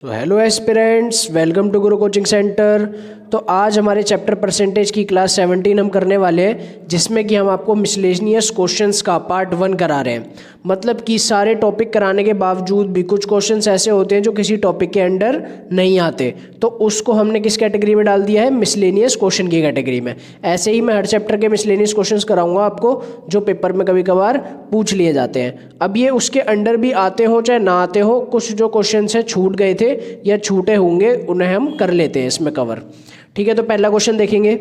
तो hello aspirants, welcome to Guru coaching centre. तो आज हमारे चैप्टर परसेंटेज की क्लास 17 हम करने वाले हैं, जिसमें कि हम आपको मिसलेनियस क्वेश्चंस का पार्ट 1 करा रहे हैं। मतलब कि सारे टॉपिक कराने के बावजूद भी कुछ क्वेश्चंस ऐसे होते हैं जो किसी टॉपिक के अंडर नहीं आते, तो उसको हमने किस कैटेगरी में डाल दिया है, मिसलेनियस क्वेश्चन की कैटेगरी में। ऐसे ही मैं हर चैप्टर के मिसलेनियस क्वेश्चंस कराऊंगा आपको, जो पेपर में कभी कभार पूछ लिए जाते हैं। अब ये उसके अंडर भी आते हो चाहे ना आते हो, कुछ जो क्वेश्चन है छूट गए थे या छूटे होंगे, उन्हें हम कर लेते हैं इसमें कवर। ठीक है, तो पहला क्वेश्चन देखेंगे।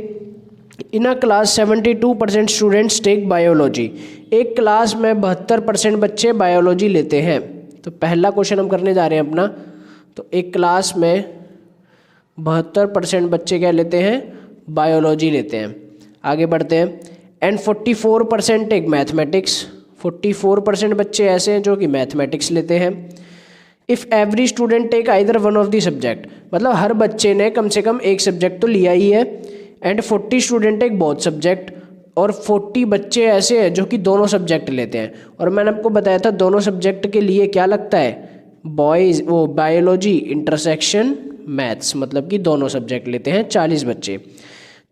In a class 72% students take biology. एक क्लास में 72% बच्चे बायोलॉजी लेते हैं। तो पहला क्वेश्चन हम करने जा रहे हैं अपना। तो एक क्लास में 72% बच्चे क्या लेते हैं, बायोलॉजी लेते हैं। आगे बढ़ते हैं। And 44% take mathematics. 44% बच्चे ऐसे हैं जो कि मैथमेटिक्स लेते हैं। If every student take either one of the subject, मतलब हर बच्चे ने कम से कम एक सब्जेक्ट तो लिया ही है। And 40 student take both subject, और 40 बच्चे ऐसे हैं जो कि दोनों सब्जेक्ट लेते हैं। और मैंने आपको बताया था दोनों सब्जेक्ट के लिए क्या लगता है, बायोलॉजी इंटरसेक्शन मैथ्स, मतलब कि दोनों सब्जेक्ट लेते हैं 40 बच्चे।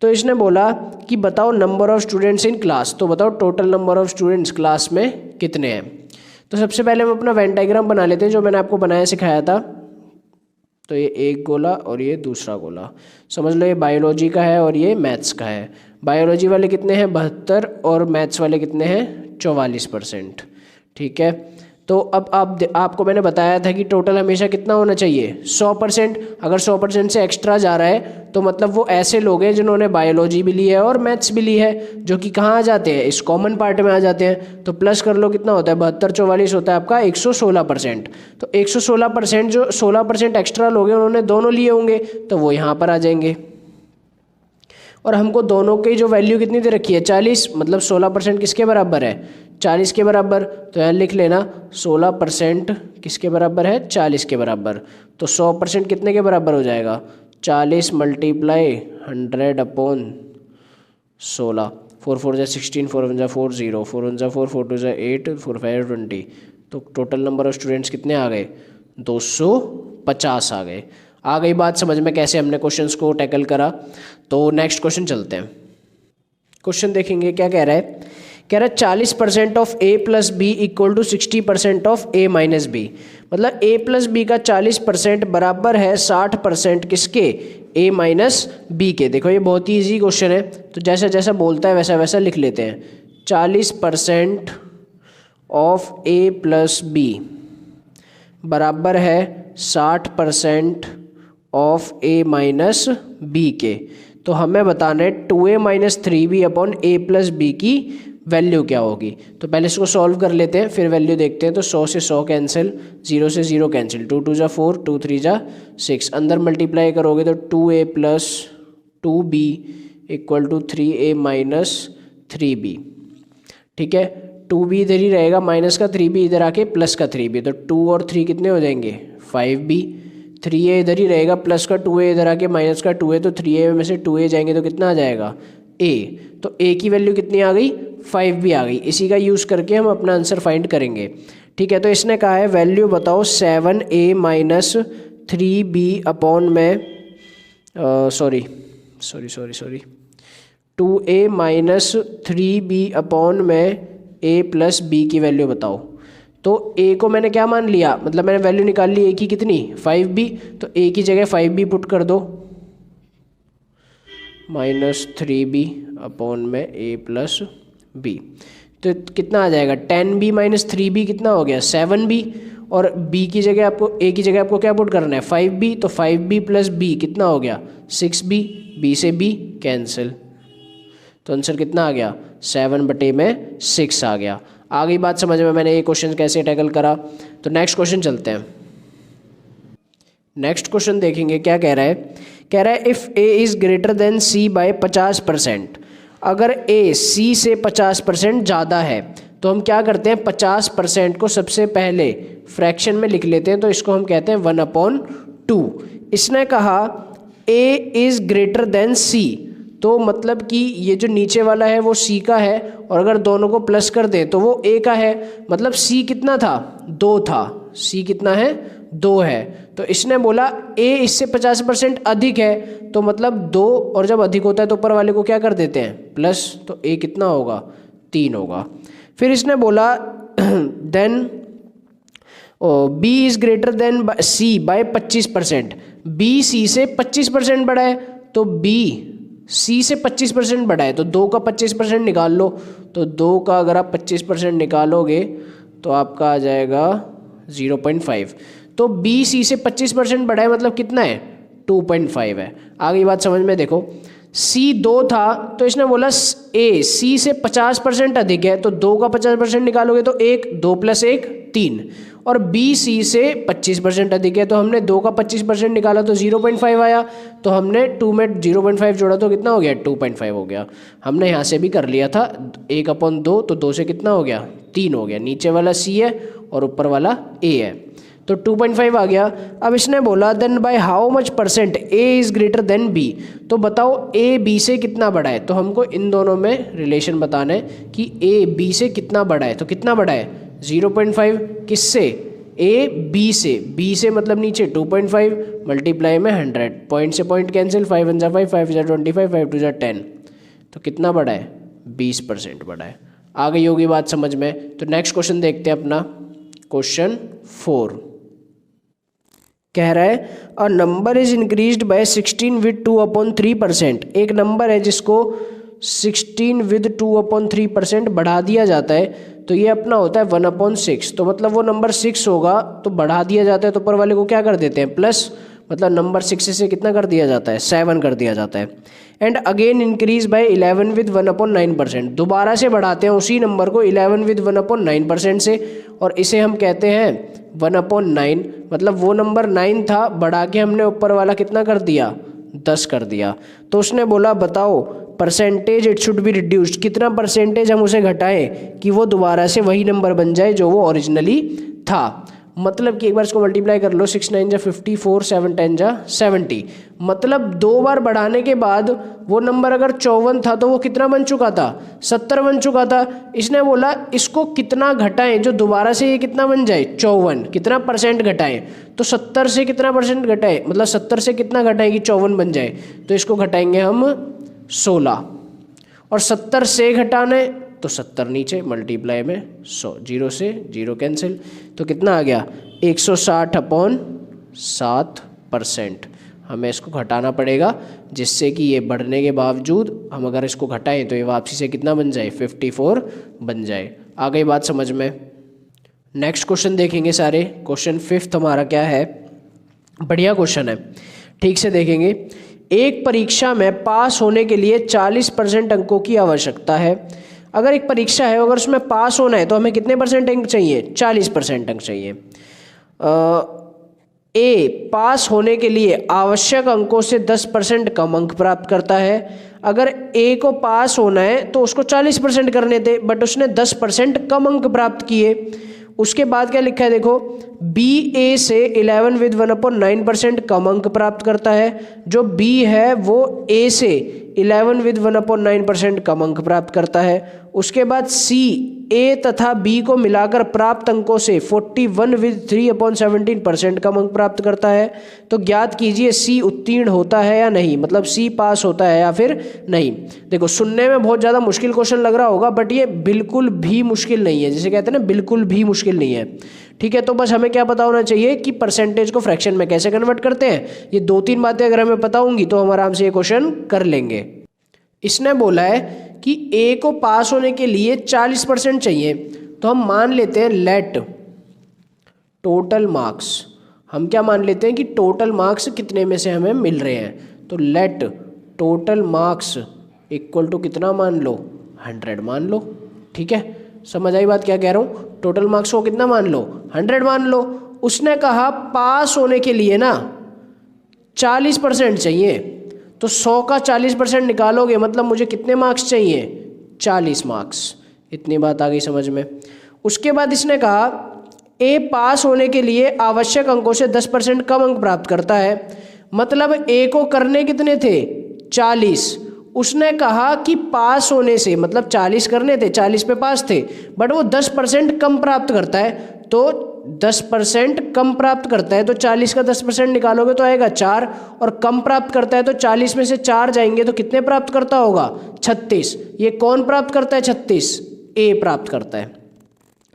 तो इसने बोला कि बताओ number of students in class. तो बताओ total number of students class में कितने हैं। तो सबसे पहले हम अपना वेन डायग्राम बना लेते हैं, जो मैंने आपको बनाया सिखाया था। तो ये एक गोला और ये दूसरा गोला, समझ लो ये बायोलॉजी का है और ये मैथ्स का है। बायोलॉजी वाले कितने हैं, 72, और मैथ्स वाले कितने हैं, 44%। ठीक है, तो अब आपको मैंने बताया था कि टोटल हमेशा कितना होना चाहिए, 100%। अगर 100% से एक्स्ट्रा जा रहा है तो मतलब वो ऐसे लोग हैं जिन्होंने बायोलॉजी भी ली है और मैथ्स भी ली है, जो कि कहाँ आ जाते हैं, इस कॉमन पार्ट में आ जाते हैं। तो प्लस कर लो, कितना होता है, 72 44 होता है आपका 116%। तो 116% जो 16% एक्स्ट्रा लोग हैं उन्होंने दोनों लिए होंगे, तो वो यहाँ पर आ जाएंगे। और हमको दोनों की जो वैल्यू कितनी दे रखी है, 40, मतलब 16% किसके बराबर है, 40 के बराबर। तो यहाँ लिख लेना 16% किसके बराबर है, 40 के बराबर। तो 100% कितने के बराबर हो जाएगा, 40 मल्टीप्लाई 100 अपॉन 16। 4 4 16, 4 1 4 0, 4 1 4, 4 2 8, 4 5 20। तो टोटल नंबर ऑफ स्टूडेंट्स कितने आ गए, 250 आ गए। आ गई बात समझ में कैसे हमने क्वेश्चंस को टैकल करा। तो नेक्स्ट क्वेश्चन चलते हैं। क्वेश्चन देखेंगे क्या कह रहा है। कह रहा है 40% of A plus B equal to 60% of A minus B. मतलब ए प्लस बी का 40% बराबर है 60% किसके, ए माइनस बी के। देखो ये बहुत ही ईजी क्वेश्चन है, तो जैसा जैसा बोलता है वैसा वैसा लिख लेते हैं। 40% ऑफ ए प्लस बी बराबर है 60% ऑफ ए माइनस बी के। तो हमें बताना है 2a माइनस 3b अपॉन ए प्लस बी की वैल्यू क्या होगी। तो पहले इसको सॉल्व कर लेते हैं, फिर वैल्यू देखते हैं। तो 100 से 100 कैंसिल, 0 से 0 कैंसिल, 2 2 जा 4, 2 3 जा 6। अंदर मल्टीप्लाई करोगे तो 2a plus 2b equal to 3a minus 3b। ठीक है, 2b इधर ही रहेगा, माइनस का 3b इधर आके प्लस का 3b। तो 2 और 3 कितने हो जाएंगे, 5b। 3a इधर ही रहेगा, प्लस का 2a इधर आके माइनस का 2a। तो 3a में से 2a जाएंगे तो कितना आ जाएगा, a। तो a की वैल्यू कितनी आ गई, 5b आ गई। इसी का यूज़ करके हम अपना आंसर फाइंड करेंगे। ठीक है, तो इसने कहा है वैल्यू बताओ 7a माइनस 3b अपॉन में 2a माइनस 3b अपॉन में a प्लस b की वैल्यू बताओ। तो a को मैंने क्या मान लिया, मतलब मैंने वैल्यू निकाल ली a की कितनी, 5b। तो a की जगह 5b पुट कर दो, माइनस 3b अपॉन में a प्लस b। तो कितना आ जाएगा, 10b माइनस 3b कितना हो गया, 7b। और b की जगह आपको, a की जगह आपको क्या पुट करना है, 5b। तो 5b प्लस b कितना हो गया, 6b। b से b कैंसिल, तो आंसर कितना आ गया, 7/6 आ गया। आ गई बात समझ में, मैंने ये क्वेश्चन कैसे टैकल करा। तो नेक्स्ट क्वेश्चन चलते हैं। नेक्स्ट क्वेश्चन देखेंगे क्या कह रहा है। कह रहा है if A is greater than C by 50%। अगर ए सी से 50% ज़्यादा है तो हम क्या करते हैं, 50% को सबसे पहले फ्रैक्शन में लिख लेते हैं। तो इसको हम कहते हैं 1/2। इसने कहा ए इज़ ग्रेटर देन सी, तो मतलब कि ये जो नीचे वाला है वो C का है, और अगर दोनों को प्लस कर दें तो वो A का है। मतलब C कितना था, 2 था। C कितना है, 2 है। तो इसने बोला ए इससे 50% अधिक है, तो मतलब 2, और जब अधिक होता है तो ऊपर वाले को क्या कर देते हैं प्लस, तो ए कितना होगा 3 होगा। फिर इसने बोला then B is greater than C by 25%, B C से 25% बड़ा है, तो बी सी से 25% बड़ा है, तो 2 का 25% निकाल लो। तो 2 का अगर आप 25% निकालोगे तो आपका आ जाएगा 0.5। तो बी सी से 25% बड़ा है, मतलब कितना है 2.5 है। आगे बात समझ में देखो, सी 2 था तो इसने बोला ए सी से 50% अधिक है, तो 2 का 50% निकालोगे तो 1, 2 + 1 3, और बी सी से 25% अधिक है, तो हमने 2 का 25% निकाला तो 0.5 आया, तो हमने 2 में 0.5 जोड़ा तो कितना हो गया 2.5 हो गया। हमने यहाँ से भी कर लिया था 1/2, तो 2 से कितना हो गया 3 हो गया। नीचे वाला सी है और ऊपर वाला ए है, तो 2.5 आ गया। अब इसने बोला then by how much % A is greater than B, तो बताओ ए बी से कितना बड़ा है। तो हमको इन दोनों में रिलेशन बताना है कि ए बी से कितना बड़ा है, तो कितना बड़ा है 0.5, किससे ए बी से, बी से मतलब नीचे 2.5 मल्टीप्लाई में 100, पॉइंट से पॉइंट कैंसिल, 5 1 5, 5 25, 5 2 10, तो कितना बड़ा है 20% बड़ा है। आ गई होगी बात समझ में। तो नेक्स्ट क्वेश्चन देखते हैं अपना, क्वेश्चन 4 कह रहा है a number is increased bye 16 with 2/3%। एक नंबर है जिसको 16 विद 2/3% बढ़ा दिया जाता है, तो ये अपना होता है 1/6। तो मतलब वो नंबर 6 होगा तो बढ़ा दिया जाता है, तो ऊपर वाले को क्या कर देते हैं प्लस, मतलब नंबर 6 से कितना कर दिया जाता है 7 कर दिया जाता है। And again increase by 11 with 1/9%। दोबारा से बढ़ाते हैं उसी नंबर को 11 विद 1/9% से, और इसे हम कहते हैं 1/9। मतलब वो नंबर 9 था, बढ़ा के हमने ऊपर वाला कितना कर दिया 10 कर दिया। तो उसने बोला बताओ percentage it should be reduced, कितना परसेंटेज हम उसे घटाएं कि वो दोबारा से वही नंबर बन जाए जो वो ओरिजिनली था। मतलब कि एक बार इसको मल्टीप्लाई कर लो, 6 9 जा 54, 7 10 जा 70। मतलब 2 बार बढ़ाने के बाद वो नंबर अगर 54 था तो वो कितना बन चुका था 70 बन चुका था। इसने बोला इसको कितना घटाएं जो दोबारा से ये कितना बन जाए 54, कितना परसेंट घटाएं, तो 70 से कितना परसेंट घटाएं, मतलब 70 से कितना घटाएं कि 54 बन जाए, तो इसको घटाएंगे हम 16, और 70 से घटाने तो 70 नीचे मल्टीप्लाई में 100, 0 से 0 कैंसिल, तो कितना आ गया 160/7%। हमें इसको घटाना पड़ेगा जिससे कि ये बढ़ने के बावजूद हम अगर इसको घटाएं तो ये वापसी से कितना बन जाए 54 बन जाए। आ गई बात समझ में। नेक्स्ट क्वेश्चन देखेंगे सारे। क्वेश्चन 5 हमारा क्या है, बढ़िया क्वेश्चन है, ठीक से देखेंगे। एक परीक्षा में पास होने के लिए 40% अंकों की आवश्यकता है। अगर एक परीक्षा है, अगर उसमें पास होना है तो हमें कितने % अंक चाहिए 40% अंक चाहिए। ए पास होने के लिए आवश्यक अंकों से 10% कम अंक प्राप्त करता है। अगर ए को पास होना है तो उसको 40% करने थे, बट उसने 10% कम अंक प्राप्त किए। उसके बाद क्या लिखा है देखो, बी ए से 11 विद 1/9% कम अंक प्राप्त करता है। जो बी है वो ए से 11 विद 1/9% कम अंक प्राप्त करता है। उसके बाद सी ए तथा बी को मिलाकर प्राप्त अंकों से 41 विद 3/17% कम अंक प्राप्त करता है। तो ज्ञात कीजिए सी उत्तीर्ण होता है या नहीं, मतलब सी पास होता है या फिर नहीं। देखो सुनने में बहुत ज़्यादा मुश्किल क्वेश्चन लग रहा होगा, बट ये बिल्कुल भी मुश्किल नहीं है, जिसे कहते हैं ना बिल्कुल भी मुश्किल नहीं है। ठीक है, तो बस हमें क्या पता होना चाहिए कि परसेंटेज को फ्रैक्शन में कैसे कन्वर्ट करते हैं। ये 2-3 बातें अगर हमें पता होंगी तो हम आराम से ये क्वेश्चन कर लेंगे। इसने बोला है कि ए को पास होने के लिए 40% चाहिए, तो हम मान लेते हैं लेट टोटल मार्क्स, हम क्या मान लेते हैं कि टोटल मार्क्स कितने में से हमें मिल रहे हैं। तो let total marks equal to कितना मान लो 100 मान लो। ठीक है, समझ आई बात क्या कह रहा हूँ। टोटल मार्क्स को कितना मान लो 100 मान लो। उसने कहा पास होने के लिए ना 40% चाहिए, तो 100 का 40% निकालोगे मतलब मुझे कितने मार्क्स चाहिए 40 मार्क्स। इतनी बात आ गई समझ में। उसके बाद इसने कहा ए पास होने के लिए आवश्यक अंकों से 10% कम अंक प्राप्त करता है। मतलब ए को करने कितने थे 40, उसने कहा कि पास होने से, मतलब 40 करने थे, 40 पे पास थे, बट वो 10% कम प्राप्त करता है। तो 10% कम प्राप्त करता है, तो 40 का 10% निकालोगे तो आएगा 4, और कम प्राप्त करता है तो 40 में से 4 जाएंगे तो कितने प्राप्त करता होगा? 36। ये कौन प्राप्त करता है? 36 ए प्राप्त करता है।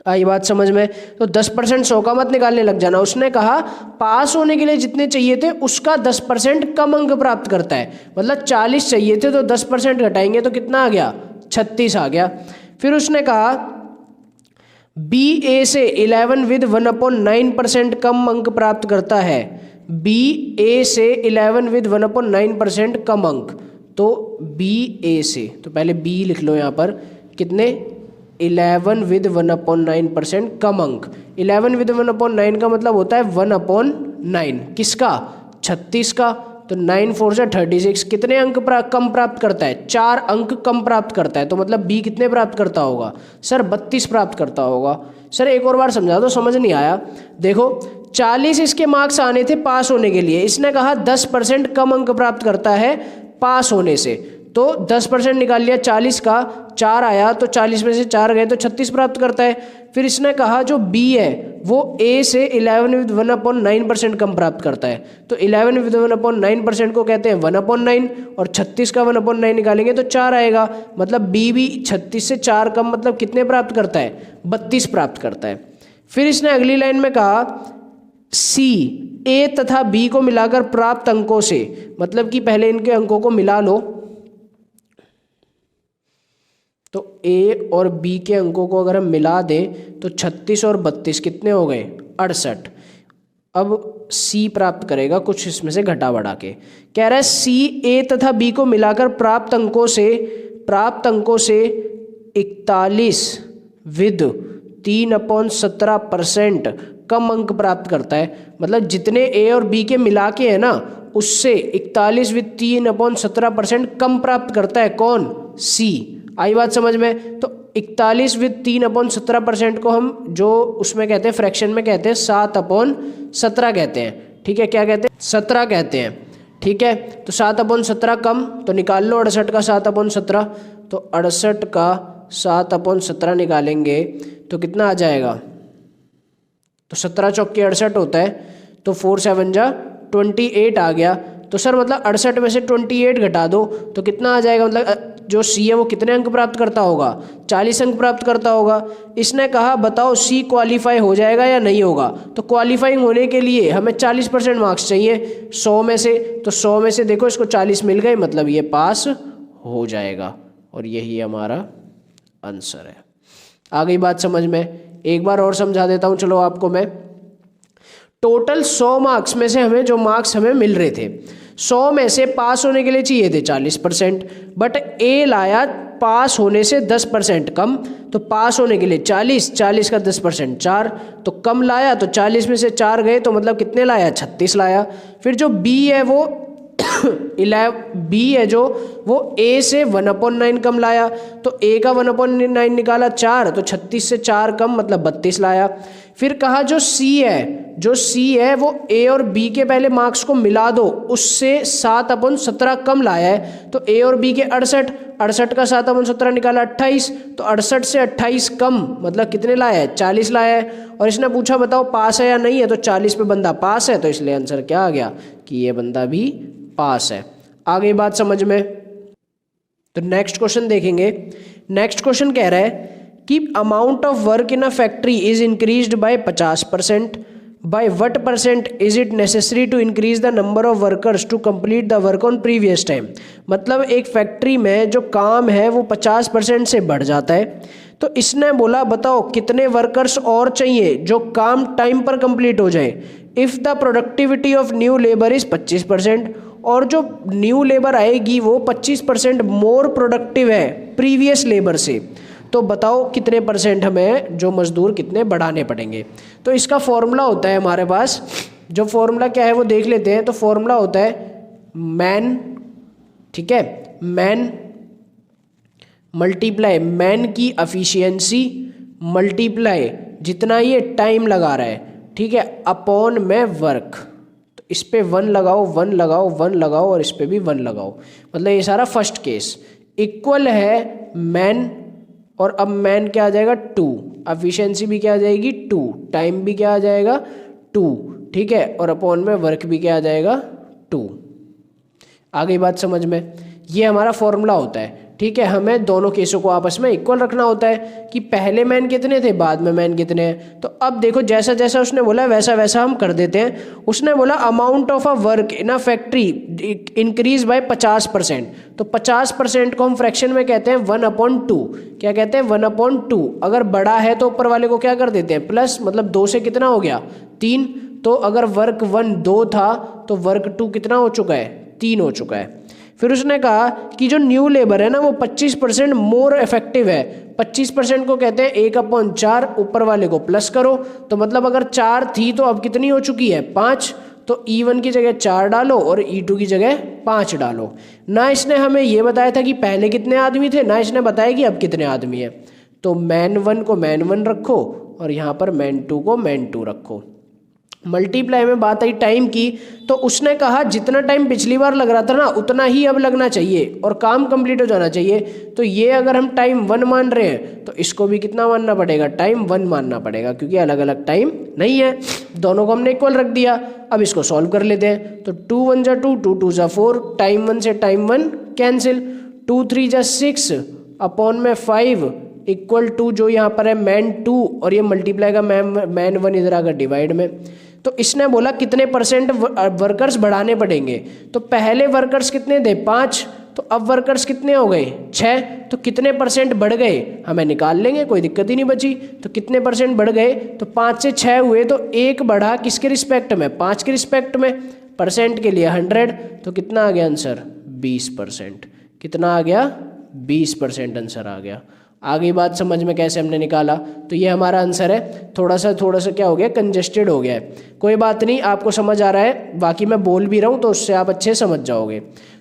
आई बात समझ में? तो 10% 100 का मत निकालने लग जाना। उसने कहा पास होने के लिए जितने चाहिए थे उसका 10% कम अंक प्राप्त करता है, मतलब 40 चाहिए थे तो 10% घटाएंगे तो कितना आ गया? 36 आ गया। फिर उसने कहा बी ए से 11 विद 1/9% कम अंक प्राप्त करता है। बी ए से 11 विद 1/9% कम अंक, तो बी ए से, तो पहले बी लिख लो यहाँ पर, कितने? 11 विद 1/9% कम अंक। 11 विद 1/9 का मतलब होता है 1/9, किसका? 36 का। तो 9 4 से 36, कितने अंक कम प्राप्त करता है? 4 अंक कम प्राप्त करता है। तो मतलब बी कितने प्राप्त करता होगा? सर 32 प्राप्त करता होगा। सर एक और बार समझा दो, समझ नहीं आया। देखो 40 इसके मार्क्स आने थे पास होने के लिए, इसने कहा 10% कम अंक प्राप्त करता है पास होने से, तो 10% निकाल लिया, 40 का 4 आया तो 40 में से 4 गए तो 36 प्राप्त करता है। फिर इसने कहा जो बी है वो ए से 11 विद 1/9% कम प्राप्त करता है, तो 11 विद 1/9% को कहते हैं 1/9, और 36 का 1/9 निकालेंगे तो 4 आएगा, मतलब बी भी 36 से 4 कम, मतलब कितने प्राप्त करता है? 32 प्राप्त करता है। फिर इसने अगली लाइन में कहा सी ए तथा बी को मिलाकर प्राप्त अंकों से, मतलब कि पहले इनके अंकों को मिला लो, तो ए और बी के अंकों को अगर हम मिला दें तो 36 और 32 कितने हो गए? 68। अब सी प्राप्त करेगा कुछ इसमें से घटा बढ़ा के, कह रहा है सी ए तथा बी को मिलाकर प्राप्त अंकों से 41 विद 3/17% कम अंक प्राप्त करता है। मतलब जितने ए और बी के मिला के है ना, उससे 41 विद 3/17% कम प्राप्त करता है। कौन? सी। आई बात समझ में? तो 41 विद 3/17% को हम जो उसमें कहते हैं फ्रैक्शन में कहते हैं 7/17 कहते हैं। ठीक है, क्या कहते हैं? 17 कहते हैं। ठीक है, तो 7/17 कम, तो निकाल लो 68 का 7/17, तो 68 का 7/17 निकालेंगे तो कितना आ जाएगा? तो 17 चौके 68 होता है, तो 4 7 जा 28 आ गया। तो सर मतलब 68 में से 28 घटा दो तो कितना आ जाएगा? मतलब जो सी है वो कितने अंक प्राप्त करता होगा? 40 अंक प्राप्त करता होगा। इसने कहा बताओ सी क्वालिफाई हो जाएगा या नहीं होगा? तो क्वालिफाइंग होने के लिए हमें 40% मार्क्स चाहिए 100 में से, तो 100 में से देखो इसको 40 मिल गए, मतलब ये पास हो जाएगा, और यही हमारा आंसर है। आ गई बात समझ में? एक बार और समझा देता हूँ चलो आपको मैं। टोटल 100 मार्क्स में से हमें जो मार्क्स हमें मिल रहे थे, 100 में से पास होने के लिए चाहिए थे 40%, बट ए लाया पास होने से 10% कम, तो पास होने के लिए 40 का 10% 4, तो कम लाया तो 40 में से 4 गए तो मतलब कितने लाया? 36 लाया। फिर जो बी है वो बी है जो वो ए से 1/9 कम लाया, तो ए का 1/9 निकाला 4, तो 36 से 4 कम मतलब 32 लाया। फिर कहा जो सी है वो ए और बी के पहले मार्क्स को मिला दो, उससे 7/17 कम लाया है, तो ए और बी के 68 का 7/17 निकाला 28, तो 68 से 28 कम मतलब कितने लाया है? 40 लाया है। और इसने पूछा बताओ पास है या नहीं है, तो 40 पे बंदा पास है, तो इसलिए आंसर क्या आ गया कि ये बंदा भी पास है। आगे बात समझ में? तो नेक्स्ट क्वेश्चन देखेंगे। नेक्स्ट क्वेश्चन कह रहा है कि amount of work in a factory is increased by 50%, by what percent is it necessary to increase the number of workers to complete the work on previous time. मतलब एक factory में जो काम है वो 50% से बढ़ जाता है, तो इसने बोला बताओ कितने वर्कर्स और चाहिए जो काम टाइम पर कंप्लीट हो जाए। If the productivity of new labour is 25%, और जो न्यू लेबर आएगी वो 25% मोर प्रोडक्टिव है प्रीवियस लेबर से, तो बताओ कितने परसेंट हमें जो मजदूर कितने बढ़ाने पड़ेंगे। तो इसका फॉर्मूला होता है हमारे पास, जो फॉर्मूला क्या है वो देख लेते हैं। तो फॉर्मूला होता है मैन, ठीक है, मैन मल्टीप्लाई मैन की एफिशिएंसी मल्टीप्लाई जितना ये टाइम लगा रहा है, ठीक है, अपॉन में वर्क। तो इस पे 1 लगाओ 1 लगाओ 1 लगाओ और इस पे भी 1 लगाओ, मतलब ये सारा फर्स्ट केस इक्वल है मैन और अब मैन क्या आ जाएगा 2, एफिशिएंसी भी क्या आ जाएगी 2, टाइम भी क्या आ जाएगा 2, ठीक है, और अपॉन में वर्क भी क्या आ जाएगा 2। आ गई बात समझ में? ये हमारा फॉर्मूला होता है, ठीक है। हमें दोनों केसों को आपस में इक्वल रखना होता है कि पहले मैन कितने थे, बाद में मैन कितने हैं। तो अब देखो जैसा जैसा उसने बोला वैसा वैसा हम कर देते हैं। उसने बोला amount of a work in a factory increase by 50%, तो 50% को हम फ्रैक्शन में कहते हैं 1/2। क्या कहते हैं 1/2। अगर बड़ा है तो ऊपर वाले को क्या कर देते हैं प्लस, मतलब 2 से कितना हो गया 3। तो अगर वर्क 1 2 था तो वर्क 2 कितना हो चुका है 3 हो चुका है। फिर उसने कहा कि जो न्यू लेबर है ना वो 25% मोर इफेक्टिव है। 25% को कहते हैं 1/4, ऊपर वाले को प्लस करो, तो मतलब अगर 4 थी तो अब कितनी हो चुकी है 5। तो E1 की जगह 4 डालो और E2 की जगह 5 डालो। ना इसने हमें ये बताया था कि पहले कितने आदमी थे, ना इसने बताया कि अब कितने आदमी हैं। तो मैन 1 को मैन 1 रखो और यहाँ पर मैन 2 को मैन 2 रखो। मल्टीप्लाई में बात आई टाइम की, तो उसने कहा जितना टाइम पिछली बार लग रहा था ना उतना ही अब लगना चाहिए और काम कंप्लीट हो जाना चाहिए। तो ये अगर हम टाइम 1 मान रहे हैं तो इसको भी कितना मानना पड़ेगा टाइम 1 मानना पड़ेगा, क्योंकि अलग अलग टाइम नहीं है। दोनों को हमने इक्वल रख दिया। अब इसको सॉल्व कर लेते हैं। तो 2 1 जा 2, 2 2 जा 4, टाइम 1 से टाइम 1 कैंसिल, 2 3 जा 6 अपॉन में 5 इक्वल टू जो यहाँ पर है मैन 2 और ये मल्टीप्लाई का मैन 1 इधर आकर डिवाइड में। तो इसने बोला कितने परसेंट वर्कर्स बढ़ाने पड़ेंगे। तो पहले वर्कर्स कितने थे 5, तो अब वर्कर्स कितने हो गए 6, तो कितने परसेंट बढ़ गए हमें निकाल लेंगे, कोई दिक्कत ही नहीं बची। तो कितने परसेंट बढ़ गए, तो 5 से 6 हुए, तो 1 बढ़ा किसके रिस्पेक्ट में 5 के रिस्पेक्ट में, परसेंट के लिए 100, तो कितना आ गया आंसर 20%। कितना आ गया 20% आंसर आ गया। आ गई बात समझ में कैसे हमने निकाला। तो ये हमारा आंसर है। थोड़ा सा क्या हो गया कंजेस्टेड हो गया है, कोई बात नहीं, आपको समझ आ रहा है, बाकी मैं बोल भी रहा हूँ तो उससे आप अच्छे समझ जाओगे।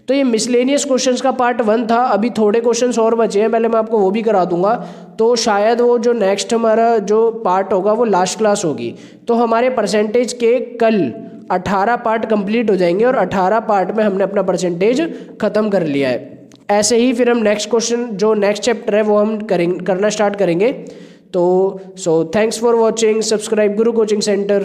तो ये मिसलेनियस क्वेश्चंस का पार्ट 1 था। अभी थोड़े क्वेश्चंस और बचे हैं, पहले मैं आपको वो भी करा दूंगा। तो शायद वो जो नेक्स्ट हमारा जो पार्ट होगा वो लास्ट क्लास होगी। तो हमारे परसेंटेज के कल 18 पार्ट कंप्लीट हो जाएंगे और 18 पार्ट में हमने अपना परसेंटेज खत्म कर लिया है। ऐसे ही फिर हम नेक्स्ट क्वेश्चन जो नेक्स्ट चैप्टर है वो हम करना स्टार्ट करेंगे। तो thanks for watching, subscribe Guru coaching centre.